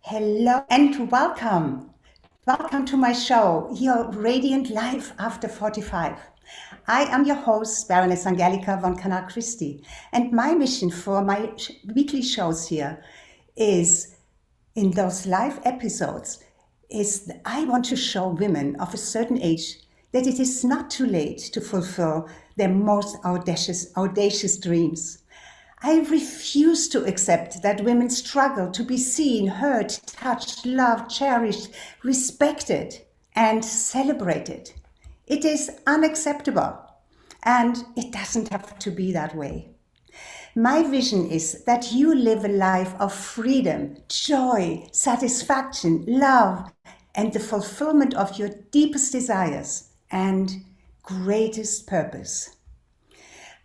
Hello and welcome. Welcome to my show, Your Radiant Life After 45. I am your host, Baroness Angelika von Christie, and my mission for my weekly shows here is, in those live episodes, is I want to show women of a certain age that it is not too late to fulfill their most audacious dreams. I refuse to accept that women struggle to be seen, heard, touched, loved, cherished, respected, and celebrated. It is unacceptable, and it doesn't have to be that way. My vision is that you live a life of freedom, joy, satisfaction, love, and the fulfillment of your deepest desires and greatest purpose.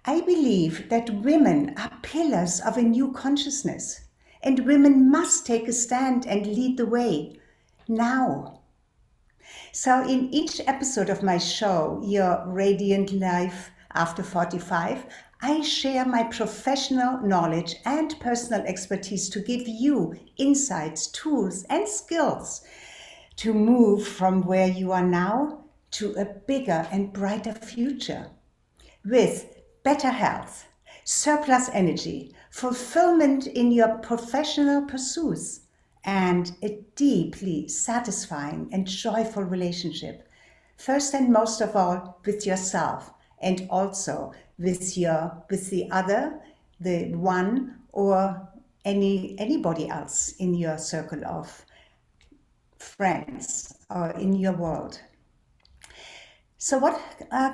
I believe that women are pillars of a new consciousness, and women must take a stand and lead the way now. So in each episode of my show, Your Radiant Life After 45, I share my professional knowledge and personal expertise to give you insights, tools, and skills to move from where you are now to a bigger and brighter future with better health, surplus energy, fulfillment in your professional pursuits, and a deeply satisfying and joyful relationship, first and most of all with yourself, and also with the other, the one, or anybody else in your circle of friends or in your world. So what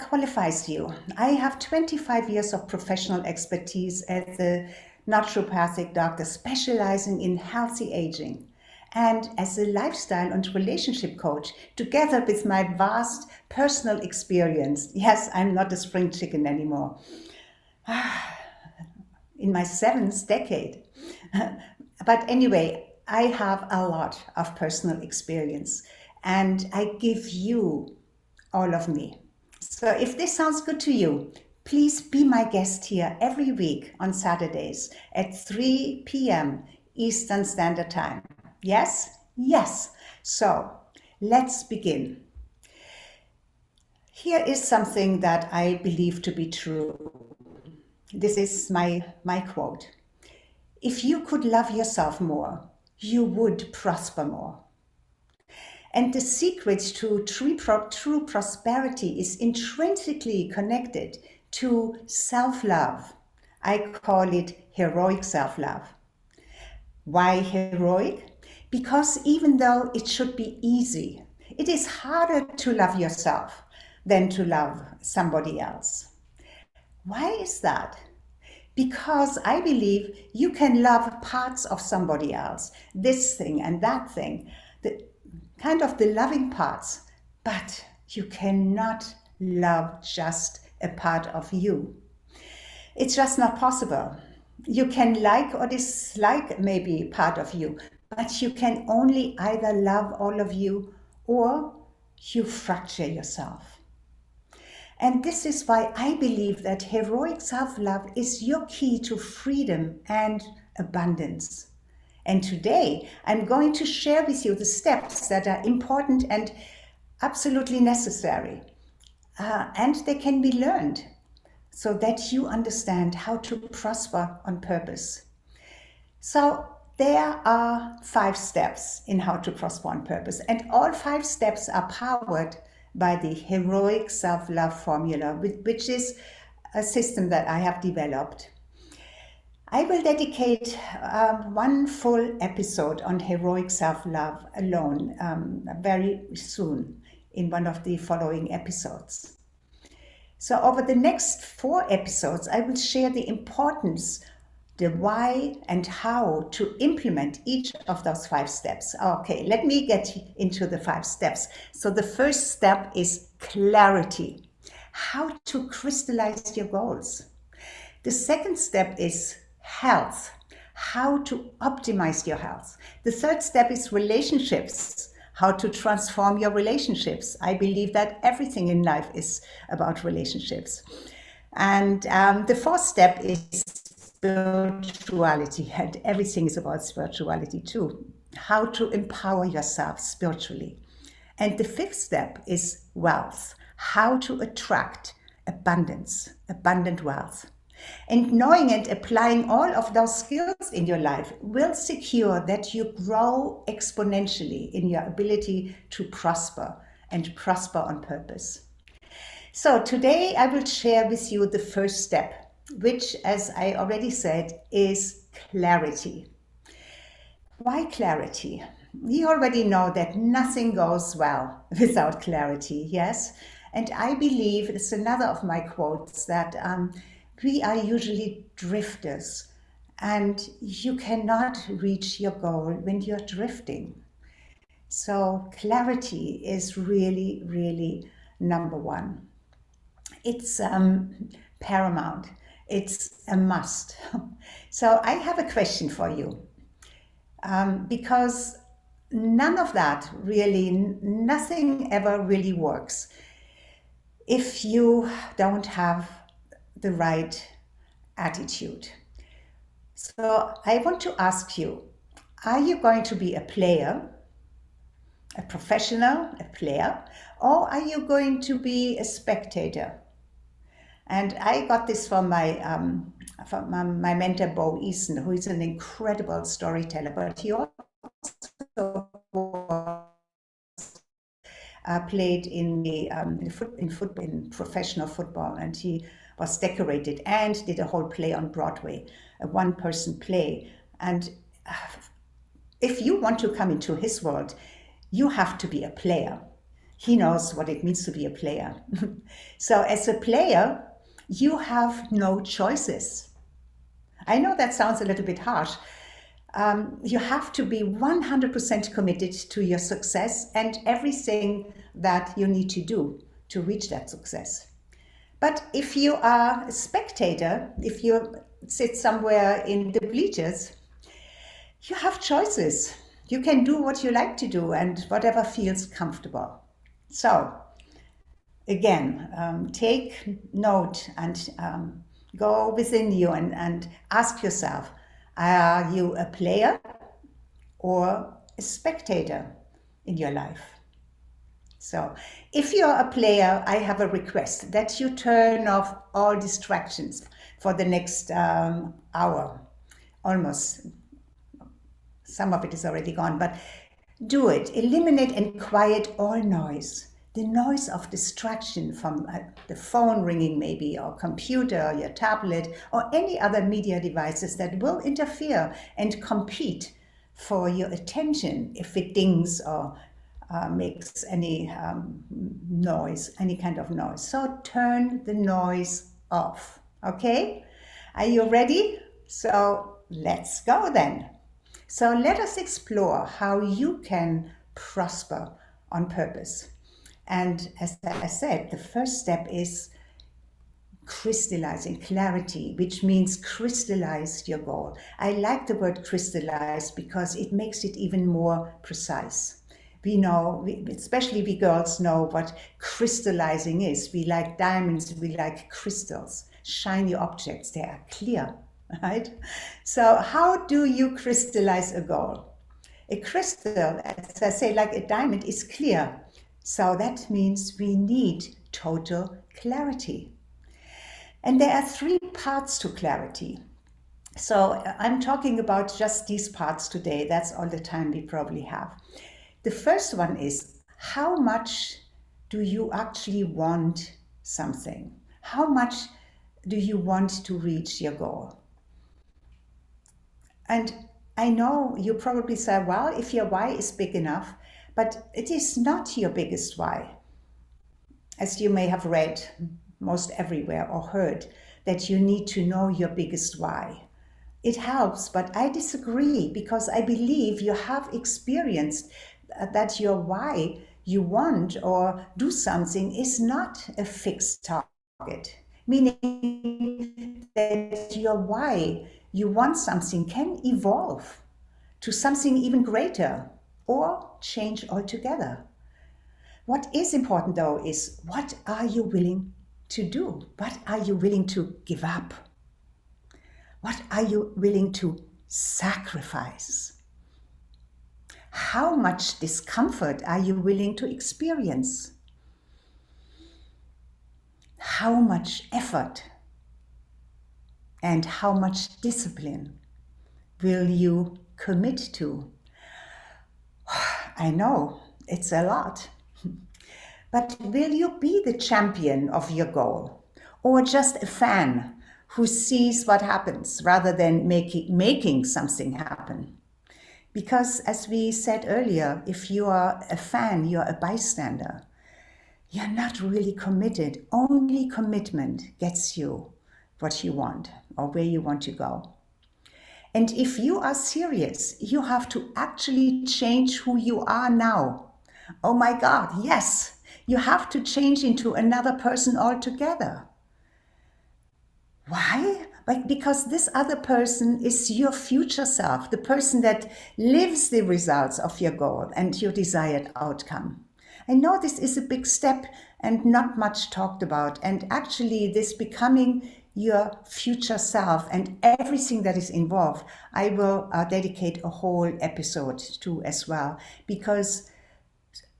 qualifies you? I have 25 years of professional expertise as a naturopathic doctor specializing in healthy aging, and as a lifestyle and relationship coach, together with my vast personal experience. Yes, I'm not a spring chicken anymore. In my 7th decade. But anyway, I have a lot of personal experience, and I give you all of me. So if this sounds good to you, please be my guest here every week on Saturdays at 3 p.m. Eastern Standard Time. Yes? Yes. So let's begin. Here is something that I believe to be true. This is my quote. If you could love yourself more, you would prosper more. And the secret to true prosperity is intrinsically connected to self-love. I call it heroic self-love. Why heroic? Because even though it should be easy, it is harder to love yourself than to love somebody else. Why is that? Because I believe you can love parts of somebody else, this thing and that thing, kind of the loving parts, but you cannot love just a part of you. It's just not possible. You can like or dislike maybe part of you, but you can only either love all of you or you fracture yourself. And this is why I believe that heroic self-love is your key to freedom and abundance. And today, I'm going to share with you the steps that are important and absolutely necessary. And they can be learned so that you understand how to prosper on purpose. So there are 5 steps in how to prosper on purpose. And all 5 steps are powered by the heroic self-love formula, which is a system that I have developed. I will dedicate one full episode on heroic self-love alone very soon in one of the following episodes. So over the next 4 episodes, I will share the importance, the why and how to implement each of those 5 steps. Okay, let me get into the 5 steps. So the first step is clarity, how to crystallize your goals. The second step is health, how to optimize your health. The third step is relationships, how to transform your relationships. I believe that everything in life is about relationships. And the 4th step is spirituality, and everything is about spirituality too. how to empower yourself spiritually. And the fifth step is wealth, how to attract abundance, abundant wealth. And knowing and applying all of those skills in your life will secure that you grow exponentially in your ability to prosper and prosper on purpose. So today I will share with you the first step, which, as I already said, is clarity. Why clarity? We already know that nothing goes well without clarity, yes? And I believe, it's another of my quotes, that we are usually drifters, and you cannot reach your goal when you're drifting. So clarity is really, really number one. It's paramount. It's a must. So I have a question for you, because none of that really, nothing ever really works if you don't have the right attitude. So I want to ask you, are you going to be a player, a professional, a player, or are you going to be a spectator? And I got this from my mentor, Bo Eason, who is an incredible storyteller, but he also played in professional football, and he was decorated and did a whole play on Broadway, a one-person play. And if you want to come into his world, you have to be a player. He knows what it means to be a player. So as a player, you have no choices. I know that sounds a little bit harsh. You have to be 100% committed to your success and everything that you need to do to reach that success. But if you are a spectator, if you sit somewhere in the bleachers, you have choices. You can do what you like to do and whatever feels comfortable. So again, take note and go within you and ask yourself, are you a player or a spectator in your life? So if you're a player, I have a request that you turn off all distractions for the next hour. Almost, some of it is already gone, but do it. Eliminate and quiet all noise. The noise of distraction from the phone ringing maybe, or computer, or your tablet, or any other media devices that will interfere and compete for your attention if it dings or makes any noise, any kind of noise. So turn the noise off, okay? Are you ready? So let's go then. So let us explore how you can prosper on purpose. And as I said, the first step is crystallizing, clarity, which means crystallize your goal. I like the word crystallize because it makes it even more precise. We know, especially we girls know what crystallizing is. We like diamonds, we like crystals, shiny objects, they are clear, right? So how do you crystallize a goal? A crystal, as I say, like a diamond, is clear. So that means we need total clarity. And there are three parts to clarity. So I'm talking about just these parts today. That's all the time we probably have. The first one is, how much do you actually want something? How much do you want to reach your goal? And I know you probably say, well, if your why is big enough, but it is not your biggest why. As you may have read most everywhere or heard, that you need to know your biggest why. It helps, but I disagree, because I believe you have experienced that your why you want or do something is not a fixed target, meaning that your why you want something can evolve to something even greater or change altogether. What is important though is, what are you willing to do? What are you willing to give up? What are you willing to sacrifice? How much discomfort are you willing to experience? How much effort and how much discipline will you commit to? I know, it's a lot. But will you be the champion of your goal, or just a fan who sees what happens rather than making something happen? Because as we said earlier, if you are a fan, you're a bystander. You're not really committed. Only commitment gets you what you want or where you want to go. And if you are serious, you have to actually change who you are now. Oh my God, yes, you have to change into another person altogether. Why? Because this other person is your future self, the person that lives the results of your goal and your desired outcome. I know this is a big step and not much talked about. And actually, this becoming your future self and everything that is involved, I will dedicate a whole episode to as well, because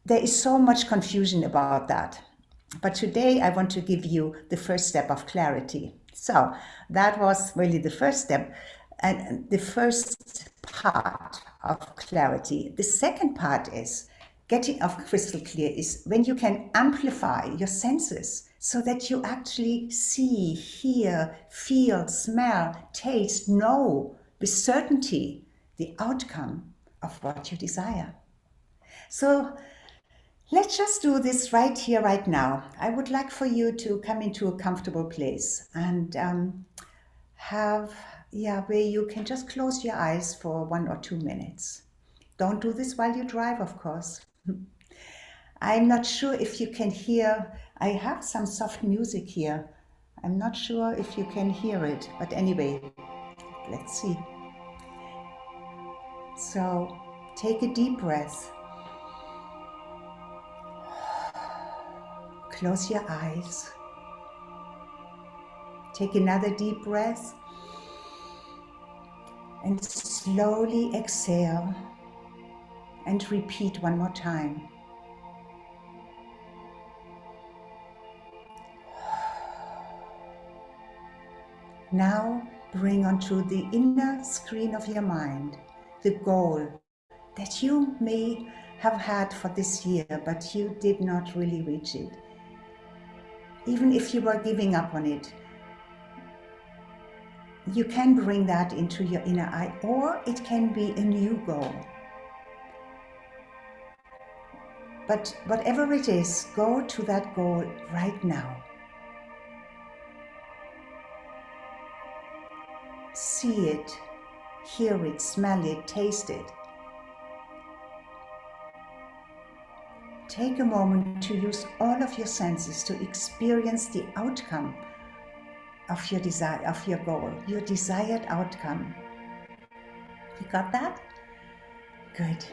there is so much confusion about that. But today I want to give you the first step of clarity. So that was really the first step and the first part of clarity. The second part is getting off crystal clear is when you can amplify your senses so that you actually see, hear, feel, smell, taste, know with certainty the outcome of what you desire. So let's just do this right here, right now. I would like for you to come into a comfortable place and where you can just close your eyes for 1 or 2 minutes. Don't do this while you drive, of course. I'm not sure if you can hear, I have some soft music here. I'm not sure if you can hear it, but anyway, let's see. So take a deep breath. Close your eyes. Take another deep breath and slowly exhale and repeat one more time. Now bring onto the inner screen of your mind the goal that you may have had for this year, but you did not really reach it. Even if you were giving up on it, you can bring that into your inner eye, or it can be a new goal. But whatever it is, go to that goal right now. See it, hear it, smell it, taste it. Take a moment to use all of your senses to experience the outcome of your desire, of your goal, your desired outcome. You got that? Good.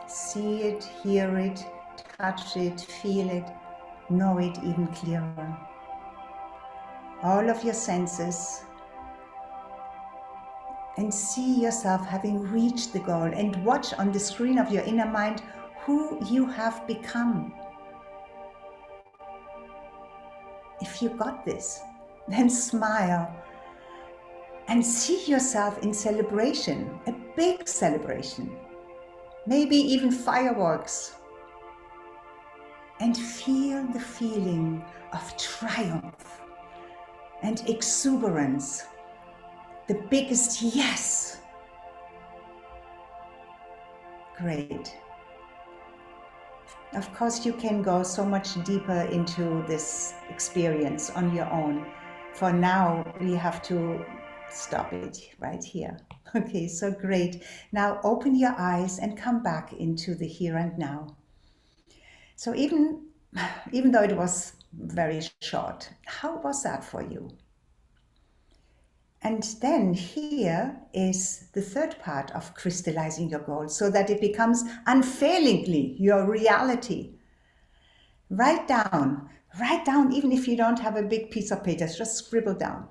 See it, hear it, touch it, feel it, know it even clearer. All of your senses, and see yourself having reached the goal, and watch on the screen of your inner mind who you have become. If you got this, then smile and see yourself in celebration, a big celebration, maybe even fireworks, and feel the feeling of triumph and exuberance, the biggest yes. Great. Of course, you can go so much deeper into this experience on your own. For now, we have to stop it right here. Okay, so great. Now open your eyes and come back into the here and now. So even though it was very short, how was that for you? And then here is the third part of crystallizing your goal so that it becomes unfailingly your reality. Write down, even if you don't have a big piece of paper, just scribble down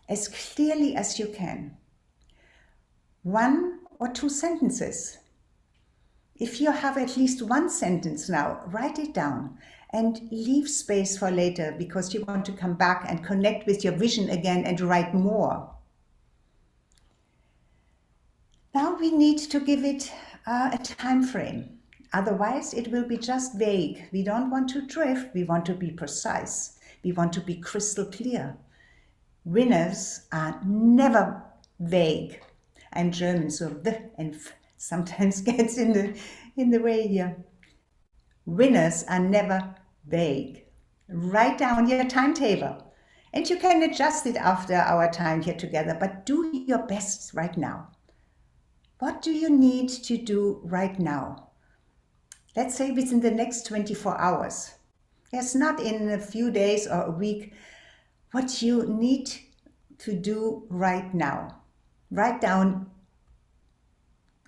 as clearly as you can. 1 or 2 sentences. If you have at least 1 sentence now, write it down and leave space for later because you want to come back and connect with your vision again and write more. Now we need to give it a time frame. Otherwise, it will be just vague. We don't want to drift. We want to be precise. We want to be crystal clear. Winners are never vague. I'm German, so the and sometimes gets in the way here. Winners are never vague. Write down your timetable. And you can adjust it after our time here together, but do your best right now. What do you need to do right now? Let's say within the next 24 hours. Yes, not in a few days or a week. What you need to do right now. Write down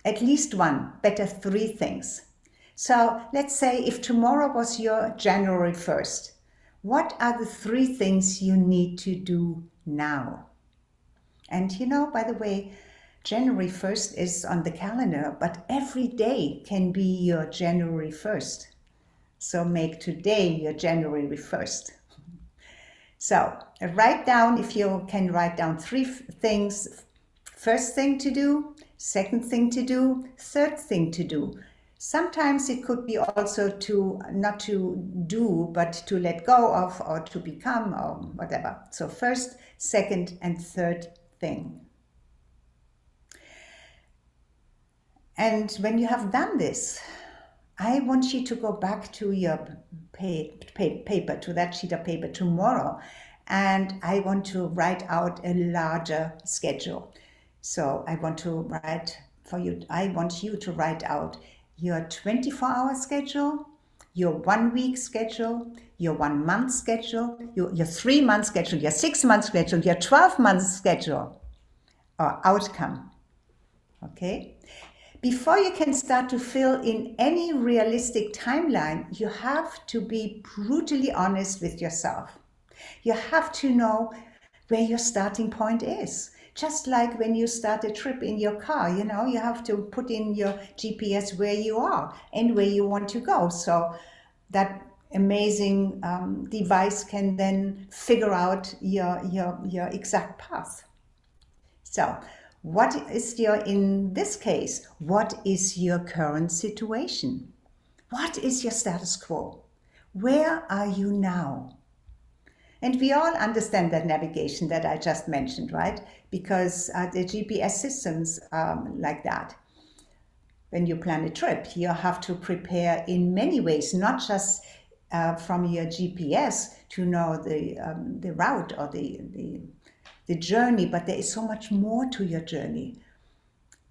at least 1, better 3 things. So let's say if tomorrow was your January 1st, what are the 3 things you need to do now? And you know, by the way, January 1st is on the calendar, but every day can be your January 1st. So make today your January 1st. So write down, if you can write down 3 things. First thing to do, second thing to do, third thing to do. Sometimes it could be also to not to do, but to let go of or to become or whatever. So first, second, and third thing. And when you have done this, I want you to go back to your paper, to that sheet of paper tomorrow, and I want to write out a larger schedule. So I want you to write out your 24-hour schedule, your 1-week schedule, your 1-month schedule, your 3-month schedule, your 6-month schedule, your 12-month schedule or outcome. Okay? Before you can start to fill in any realistic timeline, you have to be brutally honest with yourself. You have to know where your starting point is. Just like when you start a trip in your car, you know, you have to put in your GPS where you are and where you want to go. So that amazing device can then figure out your exact path. So what is in this case, what is your current situation? What is your status quo? Where are you now? And we all understand that navigation that I just mentioned, right? Because the GPS systems like that. When you plan a trip, you have to prepare in many ways, not just from your GPS to know the route or the journey, but there is so much more to your journey.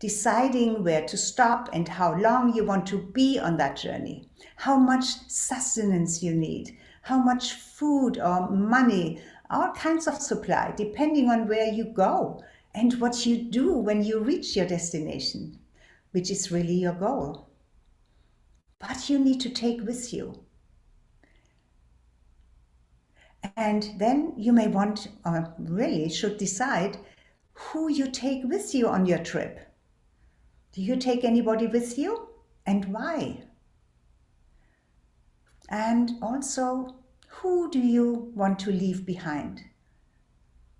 Deciding where to stop and how long you want to be on that journey, how much sustenance you need, how much food or money, all kinds of supply, depending on where you go and what you do when you reach your destination, which is really your goal. But you need to take with you. And then you may want, or really should decide, who you take with you on your trip. Do you take anybody with you? And why? And also, who do you want to leave behind?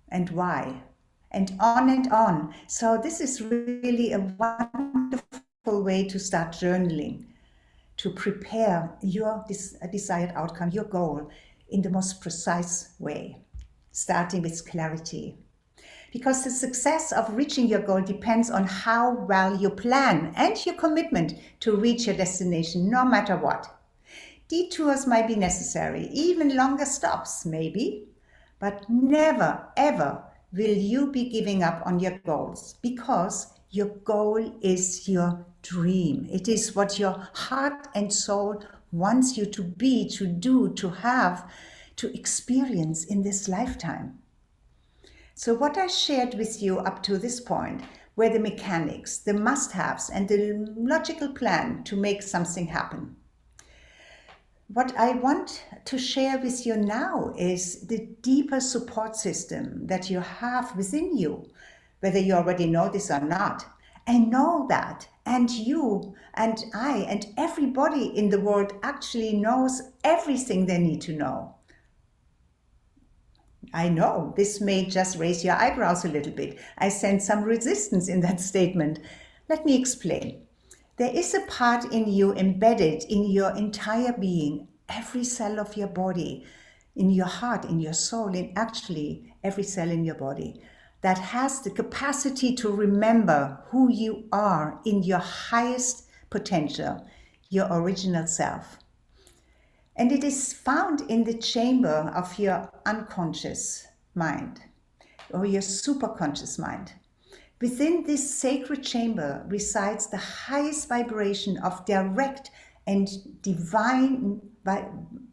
And why? And on and on. So this is really a wonderful way to start journaling, to prepare your desired outcome, your goal, in the most precise way, starting with clarity. Because the success of reaching your goal depends on how well you plan and your commitment to reach your destination, no matter what. Detours might be necessary, even longer stops maybe, but never ever will you be giving up on your goals, because your goal is your dream. It is what your heart and soul wants you to be, to do, to have, to experience in this lifetime. So what I shared with you up to this point were the mechanics, the must-haves, and the logical plan to make something happen. What I want to share with you now is the deeper support system that you have within you, whether you already know this or not. I know that, and you and I and everybody in the world actually knows everything they need to know. I know this may just raise your eyebrows a little bit. I sense some resistance in that statement. Let me explain. There is a part in you embedded in your entire being, every cell of your body, in your heart, in your soul, in actually every cell in your body, that has the capacity to remember who you are in your highest potential, your original self. And it is found in the chamber of your unconscious mind or your superconscious mind. Within this sacred chamber resides the highest vibration of direct and divine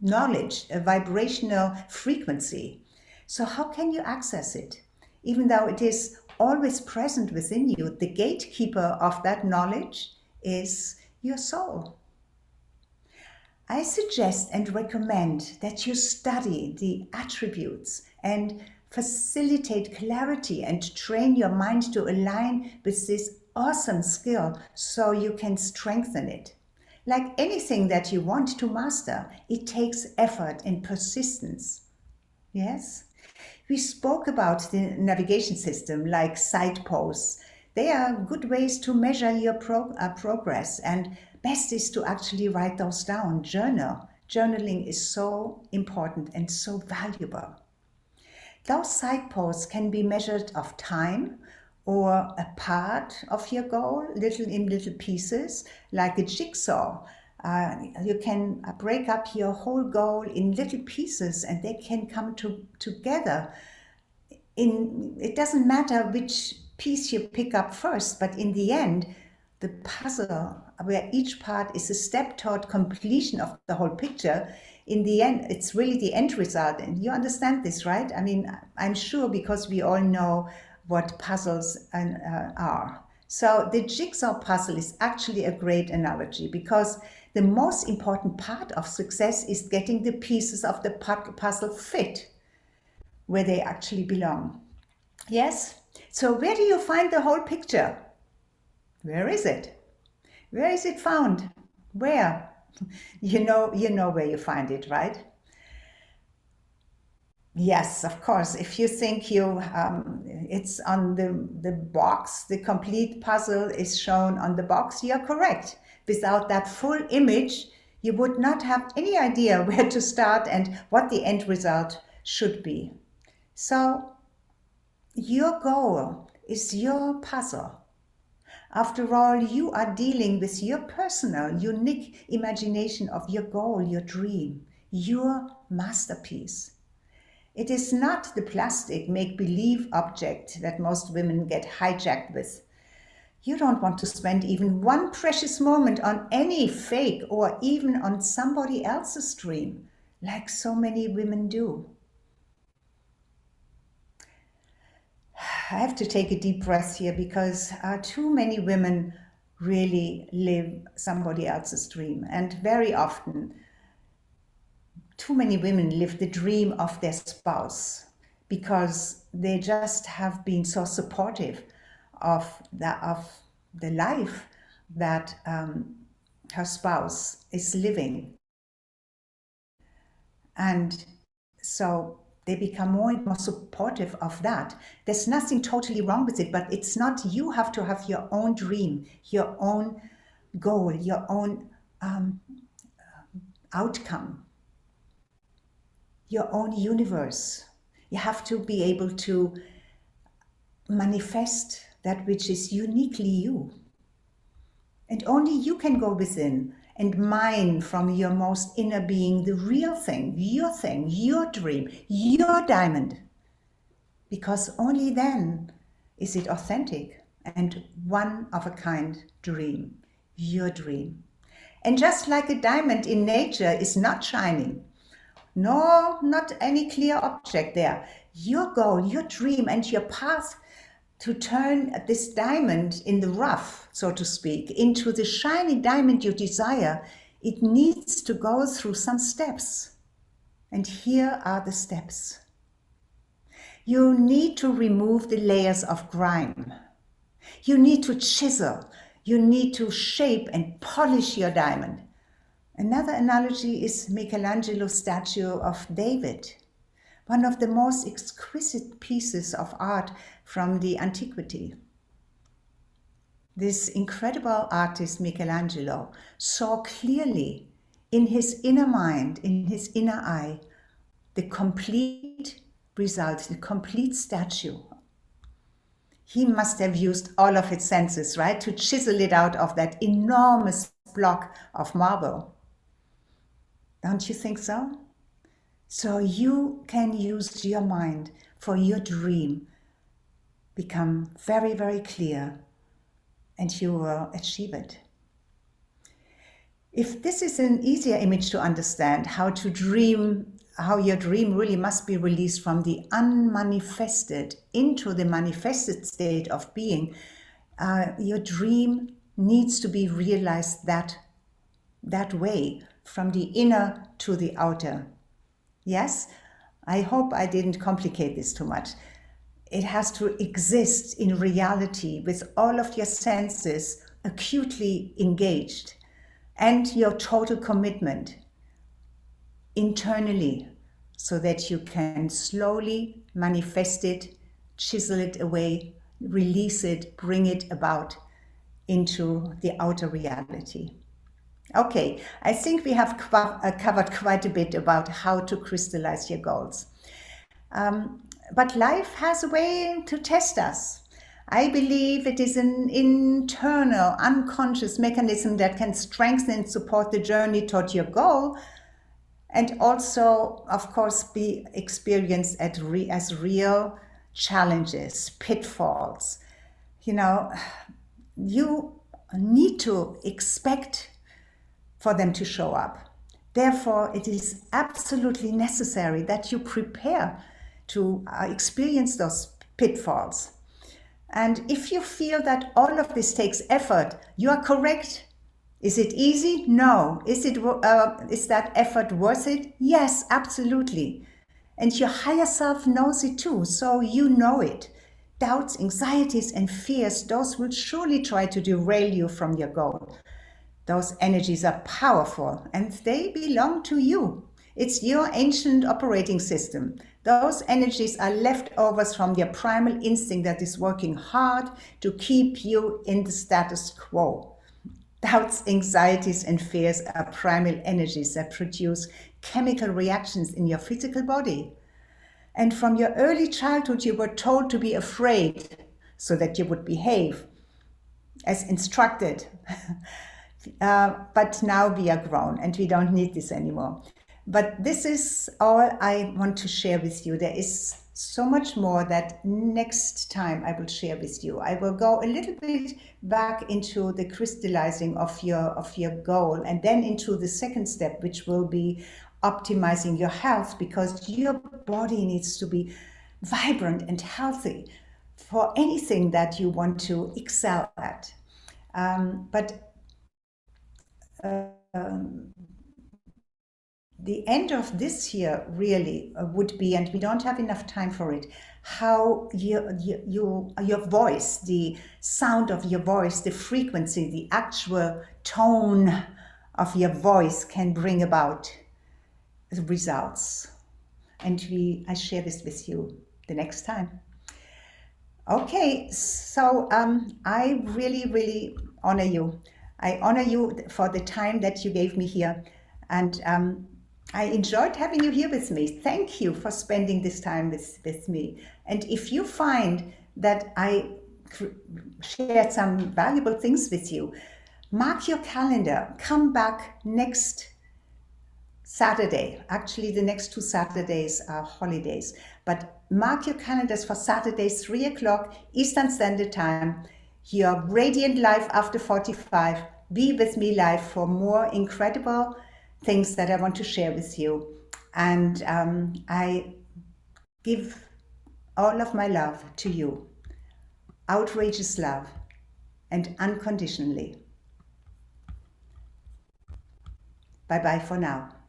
knowledge, a vibrational frequency. So how can you access it? Even though it is always present within you, the gatekeeper of that knowledge is your soul. I suggest and recommend that you study the attributes and facilitate clarity and train your mind to align with this awesome skill so you can strengthen it. Like anything that you want to master, it takes effort and persistence. Yes? We spoke about the navigation system like signposts. They are good ways to measure your progress, and best is to actually write those down, journal. Journaling is so important and so valuable. Those signposts can be measured of time or a part of your goal, in little pieces, like a jigsaw. You can break up your whole goal in little pieces and they can come together. It doesn't matter which piece you pick up first, but in the end, the puzzle where each part is a step toward completion of the whole picture, in the end, it's really the end result. And you understand this, right? I mean, I'm sure because we all know what puzzles are. So the jigsaw puzzle is actually a great analogy because the most important part of success is getting the pieces of the puzzle fit where they actually belong. Yes? So where do you find the whole picture? Where is it? Where is it found? Where? You know where you find it, right? Yes, of course. If you think it's on the box, the complete puzzle is shown on the box, you're correct. Without that full image, you would not have any idea where to start and what the end result should be. So your goal is your puzzle. After all, you are dealing with your personal, unique imagination of your goal, your dream, your masterpiece. It is not the plastic make-believe object that most women get hijacked with. You don't want to spend even one precious moment on any fake or even on somebody else's dream, like so many women do. I have to take a deep breath here because too many women really live somebody else's dream. And very often, too many women live the dream of their spouse because they just have been so supportive of the life that her spouse is living. And so they become more and more supportive of that. There's nothing totally wrong with it, but it's not, you have to have your own dream, your own goal, your own outcome, your own universe. You have to be able to manifest that which is uniquely you. And only you can go within and mine from your most inner being the real thing, your dream, your diamond. Because only then is it authentic and one of a kind dream, your dream. And just like a diamond in nature is not shining, no, not any clear object there. Your goal, your dream, and your path to turn this diamond in the rough, so to speak, into the shiny diamond you desire it needs to go through some steps. And here are the steps. You need to remove the layers of grime. You need to chisel. You need to shape and polish your diamond. Another analogy is Michelangelo's statue of David, one of the most exquisite pieces of art from the antiquity. This incredible artist, Michelangelo, saw clearly in his inner mind, in his inner eye, the complete result, the complete statue. He must have used all of his senses, right, to chisel it out of that enormous block of marble. Don't you think so? So you can use your mind for your dream. Become very, very clear, and you will achieve it. If this is an easier image to understand, how to dream, how your dream really must be released from the unmanifested into the manifested state of being, your dream needs to be realized that way, from the inner to the outer. Yes? I hope I didn't complicate this too much. It has to exist in reality with all of your senses acutely engaged and your total commitment internally, so that you can slowly manifest it, chisel it away, release it, bring it about into the outer reality. Okay, I think we have covered quite a bit about how to crystallize your goals. But life has a way to test us. I believe it is an internal, unconscious mechanism that can strengthen and support the journey toward your goal, and also, of course, be experienced as real challenges, pitfalls. You know, you need to expect for them to show up. Therefore, it is absolutely necessary that you prepare to experience those pitfalls. And if you feel that all of this takes effort, you are correct. Is it easy? No. Is that effort worth it? Yes, absolutely. And your higher self knows it too, so you know it. Doubts, anxieties, and fears, those will surely try to derail you from your goal. Those energies are powerful and they belong to you. It's your ancient operating system. Those energies are leftovers from your primal instinct that is working hard to keep you in the status quo. Doubts, anxieties, and fears are primal energies that produce chemical reactions in your physical body. And from your early childhood, you were told to be afraid so that you would behave as instructed. But now we are grown and we don't need this anymore. But this is all I want to share with you. There is so much more that next time I will share with you. I will go a little bit back into the crystallizing of your goal, and then into the second step, which will be optimizing your health, because your body needs to be vibrant and healthy for anything that you want to excel at. The end of this year really would be, and we don't have enough time for it, how your voice, the sound of your voice, the frequency, the actual tone of your voice can bring about results. And I share this with you the next time. Okay, so I really, really honor you. I honor you for the time that you gave me here. And I enjoyed having you here with me. Thank you for spending this time with me. And if you find that I shared some valuable things with you, mark your calendar. Come back next Saturday. Actually, the next 2 Saturdays are holidays. But mark your calendars for Saturday, 3 o'clock Eastern Standard Time. Your Radiant Life After 45. Be with me live for more incredible things that I want to share with you. And I give all of my love to you. Outrageous love and unconditionally. Bye-bye for now.